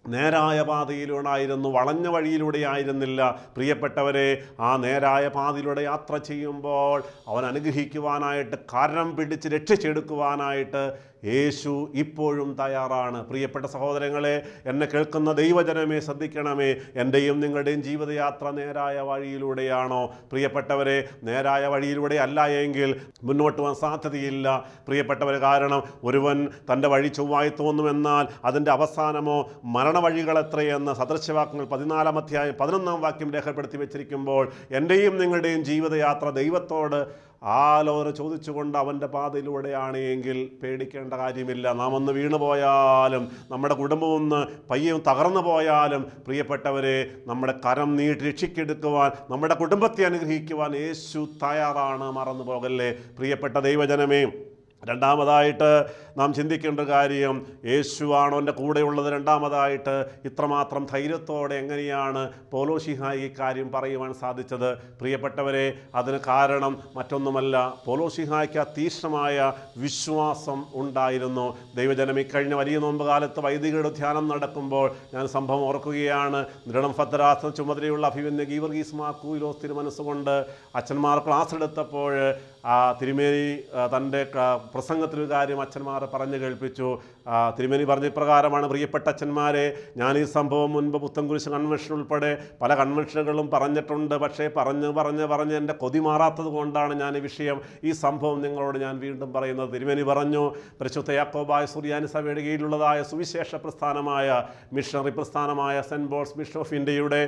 നേരായ പാതയിലൂടെയായിരുന്നു, വളഞ്ഞ വഴിയിലൂടെ ആയിരുന്നില്ല. പ്രിയപ്പെട്ടവരെ, ആ നേരായ പാതയിലൂടെ യാത്ര ചെയ്യുമ്പോൾ അവൻ അനുഗ്രഹിക്കുവാനായിട്ട്, കരം പിടിച്ച് രക്ഷിച്ചെടുക്കുവാനായിട്ട് യേശു ഇപ്പോഴും തയ്യാറാണ്. പ്രിയപ്പെട്ട സഹോദരങ്ങളെ, എന്നെ കേൾക്കുന്ന ദൈവജനമേ, ശ്രദ്ധിക്കണമേ, എൻ്റെയും നിങ്ങളുടെയും ജീവിതയാത്ര നേരായ വഴിയിലൂടെയാണോ? പ്രിയപ്പെട്ടവരെ, നേരായ വഴിയിലൂടെ അല്ല എങ്കിൽ മുന്നോട്ട് പോകാൻ സാധ്യതയില്ല. പ്രിയപ്പെട്ടവരെ, കാരണം ഒരുവൻ തൻ്റെ വഴി ചൊവ്വായി തോന്നുമെന്നാൽ അതിൻ്റെ അവസാനമോ മരണവഴികൾ എത്രയെന്ന് സദൃശവാക്യങ്ങൾ 14-ാം അധ്യായം 11-ാം വാക്യം രേഖപ്പെടുത്തി വെച്ചിരിക്കുമ്പോൾ എൻ്റെയും നിങ്ങളുടെയും ജീവിതയാത്ര ദൈവത്തോട് ആലോചന ചോദിച്ചുകൊണ്ട് അവൻ്റെ പാതയിലൂടെയാണ് എങ്കിൽ പേടിക്കേണ്ട കാര്യമില്ല. നാം ഒന്ന് വീണുപോയാലും, നമ്മുടെ കുടുംബം ഒന്ന് പയ്യെ തകർന്നു പോയാലും, പ്രിയപ്പെട്ടവരെ, നമ്മുടെ കരം നീട്ടി രക്ഷിക്കെടുക്കുവാൻ, നമ്മുടെ കുടുംബത്തെ അനുഗ്രഹിക്കുവാൻ യേശു തയ്യാറാണ്. മറന്നു പോകല്ലേ പ്രിയപ്പെട്ട ദൈവജനമേ. രണ്ടാമതായിട്ട് നാം ചിന്തിക്കേണ്ട കാര്യം, യേശുവാണോ എൻ്റെ കൂടെയുള്ളത്? രണ്ടാമതായിട്ട്, ഇത്രമാത്രം ധൈര്യത്തോടെ എങ്ങനെയാണ് പൗലോസിഹായി ഈ കാര്യം പറയുവാൻ സാധിച്ചത്? പ്രിയപ്പെട്ടവരെ, അതിന് കാരണം മറ്റൊന്നുമല്ല, പൗലോസിഹായ്ക്ക് തീക്ഷ്ണമായ വിശ്വാസം ഉണ്ടായിരുന്നു. ദൈവജനം, ഇക്കഴിഞ്ഞ വലിയ നോമ്പ് കാലത്ത് വൈദികരുടെ ധ്യാനം നടക്കുമ്പോൾ ഞാൻ സംഭവം ഓർക്കുകയാണ്. ദൃഢം ഭദ്രാസന ചുമതലയുള്ള അഭിമന്യ ഗീവർഗീസ് മാർ കൂയിലോസ് തിരുമനസ്സുകൊണ്ട് അച്ഛന്മാർ ക്ലാസ് എടുത്തപ്പോൾ തിരുമേനി തൻ്റെ പ്രസംഗത്തിലൊരു കാര്യം അച്ഛന്മാർ പറഞ്ഞു കേൾപ്പിച്ചു. തിരുമേനി പറഞ്ഞ ഇപ്രകാരമാണ്: പ്രിയപ്പെട്ട അച്ഛന്മാരെ, ഞാൻ ഈ സംഭവം മുൻപ് പുത്തൻകുരിശ് കൺവെൻഷൻ ഉൾപ്പെടെ പല കൺവെൻഷനുകളും പറഞ്ഞിട്ടുണ്ട്. പക്ഷേ പറഞ്ഞ് എൻ്റെ കൊതി മാറാത്തത് കൊണ്ടാണ് ഞാൻ ഈ വിഷയം, ഈ സംഭവം നിങ്ങളോട് ഞാൻ വീണ്ടും പറയുന്നത്. തിരുമേനി പറഞ്ഞു, പരിശുദ്ധ യാക്കോബായ സുറിയാനി സഭയുടെ കീഴിലുള്ളതായ സുവിശേഷ പ്രസ്ഥാനമായ, മിഷണറി പ്രസ്ഥാനമായ സെൻറ്റ് പോൾസ് മിഷൻ ഓഫ് ഇന്ത്യയുടെ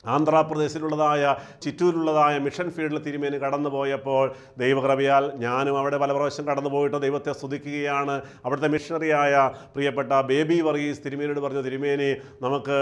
ആന്ധ്രാപ്രദേശിലുള്ളതായ ചിറ്റൂരിലുള്ളതായ മിഷൻ ഫീൽഡിൽ തിരുമേനി കടന്നു പോയപ്പോൾ ദൈവകൃപയാൽ ഞാനും അവിടെ പല പ്രാവശ്യം കടന്നു പോയിട്ട് ദൈവത്തെ സ്തുതിക്കുകയാണ്. അവിടുത്തെ മിഷണറിയായ പ്രിയപ്പെട്ട ബേബി വർഗീസ് തിരുമേനിയോട് പറഞ്ഞു, തിരുമേനി, നമുക്ക്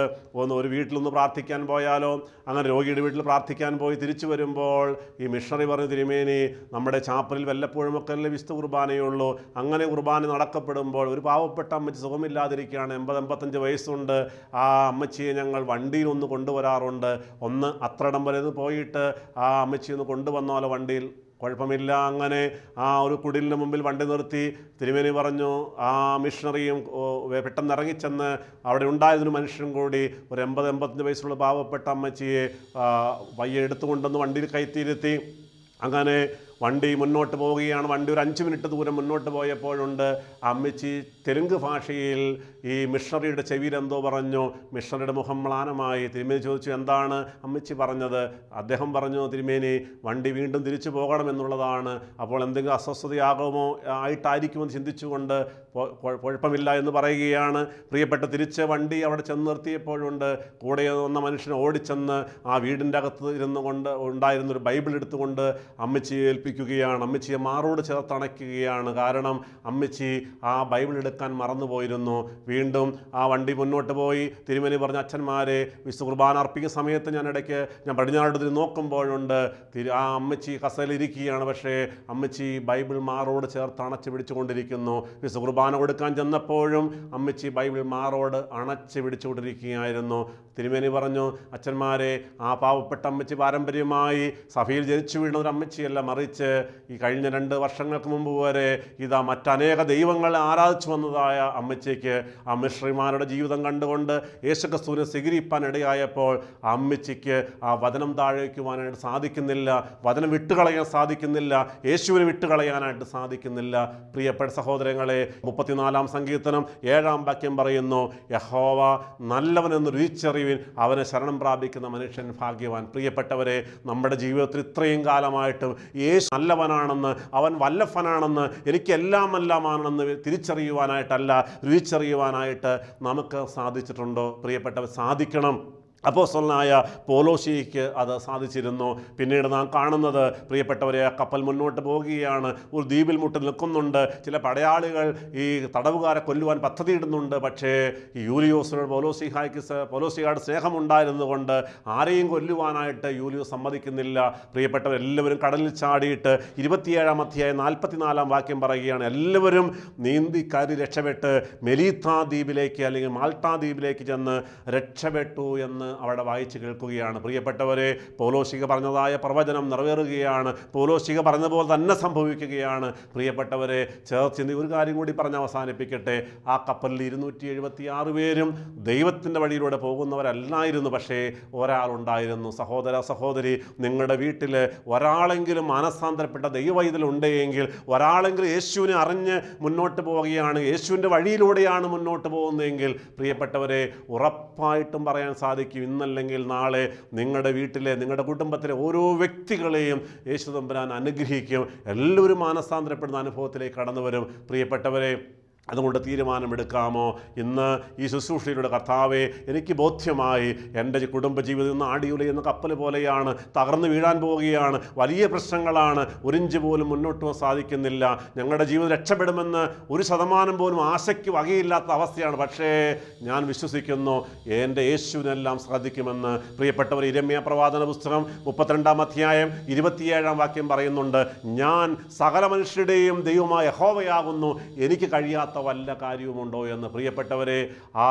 ഒരു വീട്ടിലൊന്ന് പ്രാർത്ഥിക്കാൻ പോയാലോ? അങ്ങനെ രോഗിയുടെ വീട്ടിൽ പ്രാർത്ഥിക്കാൻ പോയി തിരിച്ചു വരുമ്പോൾ ഈ മിഷണറി പറഞ്ഞു, തിരുമേനി, നമ്മുടെ ചാപ്പലിൽ വല്ലപ്പോഴും ഒക്കെ അല്ലേ വിശുദ്ധ കുർബാനയുള്ളൂ. അങ്ങനെ കുർബാന നടക്കപ്പെടുമ്പോൾ ഒരു പാവപ്പെട്ട അമ്മച്ചി സുഖമില്ലാതിരിക്കുകയാണ്, 80-85 വയസ്സുണ്ട്. ആ അമ്മച്ചിയെ ഞങ്ങൾ വണ്ടിയിൽ ഒന്ന് കൊണ്ടുവരാറുണ്ട്. ഒന്ന് അത്രയിടം വരെ പോയിട്ട് ആ അമ്മച്ചി ഒന്ന് കൊണ്ടുവന്നാലോ വണ്ടിയിൽ? കുഴപ്പമില്ല. അങ്ങനെ ആ ഒരു കുടിലിന് മുമ്പിൽ വണ്ടി നിർത്തി. തിരുമേനി പറഞ്ഞു, ആ മിഷണറിയും പെട്ടെന്ന് ഇറങ്ങിച്ചെന്ന് അവിടെ ഉണ്ടായിരുന്നൊരു മനുഷ്യനും കൂടി ഒരു 80-85 വയസ്സുള്ള പാവപ്പെട്ട അമ്മച്ചിയെ പയ്യെ എടുത്തുകൊണ്ടൊന്ന് വണ്ടിയിൽ കയറ്റിയിരുത്തി. അങ്ങനെ വണ്ടി മുന്നോട്ട് പോവുകയാണ്. വണ്ടി ഒരു 5 മിനിറ്റ് ദൂരം മുന്നോട്ട് പോയപ്പോഴുണ്ട് അമ്മച്ചി തെലുങ്ക് ഭാഷയിൽ ഈ മിഷണറിയുടെ ചെവിയിൽ എന്തോ പറഞ്ഞു. മിഷണറിയുടെ മുഖം മ്ലാനമായി. തിരുമേനി ചോദിച്ചു, എന്താണ് അമ്മച്ചി പറഞ്ഞത്? അദ്ദേഹം പറഞ്ഞു, തിരുമേനി, വണ്ടി വീണ്ടും തിരിച്ചു പോകണമെന്നുള്ളതാണ്. അപ്പോൾ എന്തെങ്കിലും അസ്വസ്ഥതയാകുമോ ആയിട്ടായിരിക്കുമെന്ന് ചിന്തിച്ചുകൊണ്ട് കുഴപ്പമില്ല എന്ന് പറയുകയാണ്. പ്രിയപ്പെട്ട, തിരിച്ച് വണ്ടി അവിടെ ചെന്ന് നിർത്തിയപ്പോഴുണ്ട് കൂടെ വന്ന മനുഷ്യനെ ഓടിച്ചെന്ന് ആ വീടിൻ്റെ അകത്ത് ഇരുന്നു കൊണ്ട് ഉണ്ടായിരുന്നൊരു ബൈബിൾ എടുത്തുകൊണ്ട് അമ്മച്ചിയെ ഏൽപ്പിക്കുകയാണ്. പിടിക്കുകയാണ്, അമ്മച്ചിയെ മാറോട് ചേർത്തണയ്ക്കുകയാണ്. കാരണം അമ്മച്ചി ആ ബൈബിൾ എടുക്കാൻ മറന്നുപോയിരുന്നു. വീണ്ടും ആ വണ്ടി മുന്നോട്ട് പോയി. തിരുമേനി പറഞ്ഞ അച്ഛന്മാരെ വിശുദ്ധ കുർബാന അർപ്പിക്കുന്ന സമയത്ത് ഞാൻ പടിഞ്ഞാറ് നോക്കുമ്പോഴുണ്ട് ആ അമ്മച്ചി കസേരയിലിരിക്കുകയാണ്. പക്ഷേ അമ്മച്ചി ബൈബിൾ മാറോട് ചേർത്ത് അണച്ച് പിടിച്ചുകൊണ്ടിരിക്കുന്നു. വിശുദ്ധ കുർബാന കൊടുക്കാൻ ചെന്നപ്പോഴും അമ്മച്ചി ബൈബിൾ മാറോട് അണച്ച് പിടിച്ചുകൊണ്ടിരിക്കുകയായിരുന്നു. തിരുമേനി പറഞ്ഞു, അച്ഛന്മാരെ, ആ പാവപ്പെട്ട അമ്മച്ചി പാരമ്പര്യമായി സഭയിൽ ജനിച്ചു വീണ ഒരു അമ്മച്ചിയല്ല, മറിച്ച് ഈ കഴിഞ്ഞ 2 വർഷങ്ങൾക്ക് മുമ്പ് വരെ ഇതാ മറ്റനേക ദൈവങ്ങളെ ആരാധിച്ചു വന്നതായ അമ്മച്ചിക്ക് ആ മിഷണറിമാരുടെ ജീവിതം കണ്ടുകൊണ്ട് യേശുക്രിസ്തുവിനെ സ്വീകരിക്കാൻ ഇടയായപ്പോൾ ആ അമ്മച്ചിക്ക് ആ വചനം താഴേക്കുവാനായിട്ട് സാധിക്കുന്നില്ല, വചനം വിട്ടുകളയാൻ സാധിക്കുന്നില്ല, യേശുവിനെ വിട്ടുകളയാനായിട്ട് സാധിക്കുന്നില്ല. പ്രിയപ്പെട്ട സഹോദരങ്ങളെ, 34-ാം സങ്കീർത്തനം 7-ാം വാക്യം പറയുന്നു, യഹോവ നല്ലവനെന്ന് രുചിച്ചറിവിൻ, അവനെ ശരണം പ്രാപിക്കുന്ന മനുഷ്യൻ ഭാഗ്യവാൻ. പ്രിയപ്പെട്ടവരെ, നമ്മുടെ ജീവിതത്തിൽ ഇത്രയും കാലമായിട്ടും യേശു നല്ലവനാണെന്ന്, അവൻ വല്ലഭനാണെന്ന്, എനിക്കെല്ലാമെല്ലാമാണെന്ന് തിരിച്ചറിയുവാനായിട്ടല്ല, രുചിച്ചറിയുവാനായിട്ട് നമുക്ക് സാധിച്ചിട്ടുണ്ടോ? പ്രിയപ്പെട്ടവർ, സാധിക്കണം. അപ്പോസ്തലനായ പൗലോസിക്ക് അത് സാധിച്ചിരുന്നു. പിന്നീട് നാം കാണുന്നത്, പ്രിയപ്പെട്ടവരെ, കപ്പൽ മുന്നോട്ട് പോവുകയാണ്. ഒരു ദ്വീപിൽ മുട്ടി നിൽക്കുന്നുണ്ട്. ചില പടയാളികൾ ഈ തടവുകാരെ കൊല്ലുവാൻ പദ്ധതിയിടുന്നുണ്ട്. പക്ഷേ യൂലിയോസിനോട് പൗലോസിയുടെ സ്നേഹമുണ്ടായിരുന്നുകൊണ്ട് ആരെയും കൊല്ലുവാനായിട്ട് യൂലിയോസ് സമ്മതിക്കുന്നില്ല. പ്രിയപ്പെട്ടവർ, എല്ലാവരും കടലിൽ ചാടിയിട്ട് 27-ാം അധ്യായം 44-ാം വാക്യം പറയുകയാണ്, എല്ലാവരും നീന്തി കയറി രക്ഷപ്പെട്ട് മെലീത്ത ദ്വീപിലേക്ക് അല്ലെങ്കിൽ മാൾട്ടാ ദ്വീപിലേക്ക് ചെന്ന് രക്ഷപ്പെട്ടു എന്ന് അവിടെ വായിച്ച് കേൾക്കുകയാണ്. പ്രിയപ്പെട്ടവരെ, പൗലോസിക പറഞ്ഞതായ പ്രവചനം നിറവേറുകയാണ്. പൗലോസിക പറഞ്ഞതുപോലെ തന്നെ സംഭവിക്കുകയാണ്. പ്രിയപ്പെട്ടവരെ, ചേർത്ത് ഒരു കാര്യം കൂടി പറഞ്ഞ് അവസാനിപ്പിക്കട്ടെ. ആ കപ്പലിൽ 276 പേരും ദൈവത്തിൻ്റെ വഴിയിലൂടെ പോകുന്നവരല്ലായിരുന്നു. പക്ഷേ ഒരാളുണ്ടായിരുന്നു. സഹോദര സഹോദരി, നിങ്ങളുടെ വീട്ടിൽ ഒരാളെങ്കിലും മാനസാന്തരപ്പെട്ട ദൈവവൈതലുണ്ടെങ്കിൽ, ഒരാളെങ്കിലും യേശുവിനെ അറിഞ്ഞ് മുന്നോട്ട് പോവുകയാണ്, യേശുവിൻ്റെ വഴിയിലൂടെയാണ് മുന്നോട്ട് പോകുന്നതെങ്കിൽ, പ്രിയപ്പെട്ടവരെ, ഉറപ്പായിട്ടും പറയാൻ സാധിക്കും, ഇന്നല്ലെങ്കിൽ നാളെ നിങ്ങളുടെ വീട്ടിലെ, നിങ്ങളുടെ കുടുംബത്തിലെ ഓരോ വ്യക്തികളെയും യേശു തമ്പുരാൻ അനുഗ്രഹിക്കും. എല്ലാവരും മാനസാന്തരപ്പെടുന്ന അനുഭവത്തിലേക്ക് കടന്നു വരും. പ്രിയപ്പെട്ടവരെ, അതുകൊണ്ട് തീരുമാനമെടുക്കാമോ? ഇന്ന് ഈ ശുശ്രൂഷയിലൂടെ, കർത്താവേ, എനിക്ക് ബോധ്യമായി എൻ്റെ കുടുംബജീവിതം ഇന്ന് ആടിയുലയുന്ന കപ്പൽ പോലെയാണ്, തകർന്നു വീഴാൻ പോവുകയാണ്, വലിയ പ്രശ്നങ്ങളാണ്, 1 ഇഞ്ച് പോലും മുന്നോട്ട് പോകാൻ സാധിക്കുന്നില്ല, ഞങ്ങളുടെ ജീവിതം രക്ഷപ്പെടുമെന്ന് 1% പോലും ആശയ്ക്ക് വകയില്ലാത്ത അവസ്ഥയാണ്. പക്ഷേ ഞാൻ വിശ്വസിക്കുന്നു, എൻ്റെ യേശുവിനെല്ലാം സാധിക്കുമെന്ന്. പ്രിയപ്പെട്ടവർ, യിരെമ്യാ പ്രവാചന പുസ്തകം 32-ാം അധ്യായം 27-ാം വാക്യം പറയുന്നുണ്ട്, ഞാൻ സകല മനുഷ്യരുടെയും ദൈവമായ യഹോവയാകുന്നു, എനിക്ക് കഴിയാത്ത വല്ല കാര്യവുമുണ്ടോ എന്ന്. പ്രിയപ്പെട്ടവരെ, ആ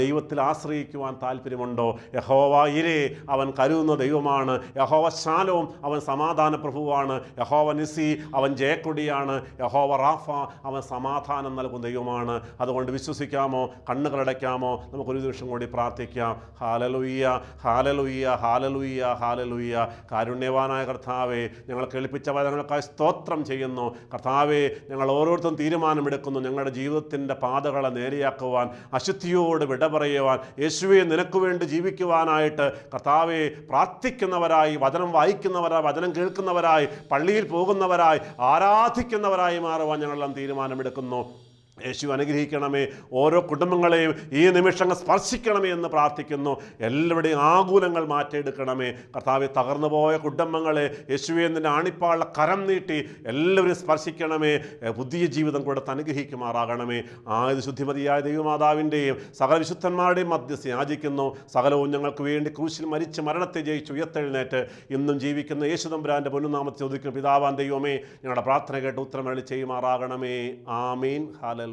ദൈവത്തിൽ ആശ്രയിക്കുവാൻ താല്പര്യമുണ്ടോ? യഹോവ ഇരേ, അവൻ കരുതുന്ന ദൈവമാണ്. യഹോവ ശാലോം, അവൻ സമാധാന പ്രഭുവാണ്. യഹോവ നിസി, അവൻ ജയക്കൊടിയാണ്. യഹോവ റാഫ, അവൻ സമാധാനം നൽകുന്ന ദൈവമാണ്. അതുകൊണ്ട് വിശ്വസിക്കാമോ? കണ്ണുകളടയ്ക്കാമോ? നമുക്കൊരു നിമിഷം കൂടി പ്രാർത്ഥിക്കാം. Hallelujah, hallelujah, hallelujah, hallelujah. കാരുണ്യവാനായ കർത്താവേ, ഞങ്ങൾ കേൾപ്പിച്ച വചനങ്ങൾക്കായി സ്തോത്രം ചെയ്യുന്നു. കർത്താവേ, ഞങ്ങൾ ഓരോരുത്തരും തീരുമാനമെടുക്കുന്നു, ഞങ്ങളുടെ ജീവിതത്തിൻ്റെ പാതകളെ നേരെയാക്കുവാൻ, അശുദ്ധിയോട് വിട പറയുവാൻ, യേശുവെ നിനക്ക് വേണ്ടി ജീവിക്കുവാനായിട്ട് കർത്താവെ പ്രാർത്ഥിക്കുന്നവരായി, വചനം വായിക്കുന്നവരായി, വചനം കേൾക്കുന്നവരായി, പള്ളിയിൽ പോകുന്നവരായി, ആരാധിക്കുന്നവരായി മാറുവാൻ ഞങ്ങളെല്ലാം തീരുമാനമെടുക്കുന്നു. യേശു അനുഗ്രഹിക്കണമേ, ഓരോ കുടുംബങ്ങളെയും ഈ നിമിഷങ്ങൾ സ്പർശിക്കണമേ എന്ന് പ്രാർത്ഥിക്കുന്നു. എല്ലാവരുടെയും ആകുലങ്ങൾ മാറ്റിയെടുക്കണമേ. കർത്താവെ, തകർന്നു പോയ കുടുംബങ്ങളെ യേശുവെ നിൻ്റെ ആണിപ്പാളുള്ള കരം നീട്ടി എല്ലാവരും സ്പർശിക്കണമേ. പുതിയ ജീവിതം കൊടുത്ത് അനുഗ്രഹിക്കുമാറാകണമേ. ആയത് ശുദ്ധിമതിയായ ദൈവമാതാവിൻ്റെയും സകല വിശുദ്ധന്മാരുടെയും മധ്യസ്ഥ യാചിക്കുന്നു. സകലവും ഞങ്ങൾക്ക് വേണ്ടി ക്രൂശിൽ മരിച്ച് മരണത്തെ ജയിച്ച് ഉയർത്തെഴുന്നേറ്റ് ഇന്നും ജീവിക്കുന്ന യേശു തമ്പുരാൻ്റെ പൊന്നുനാമത്തെ ചോദിക്കുന്ന പിതാവാൻ ദൈവമേ, ഞങ്ങളുടെ പ്രാർത്ഥന കേട്ട് ഉത്തരമരുളി ചെയ്യുമാറാകണമേ. ആമീൻ. ഹല്ലേലൂയ.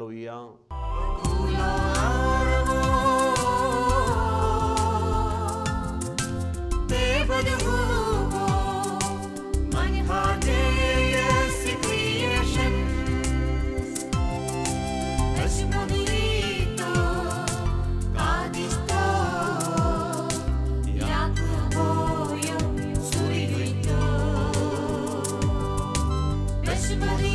Everybody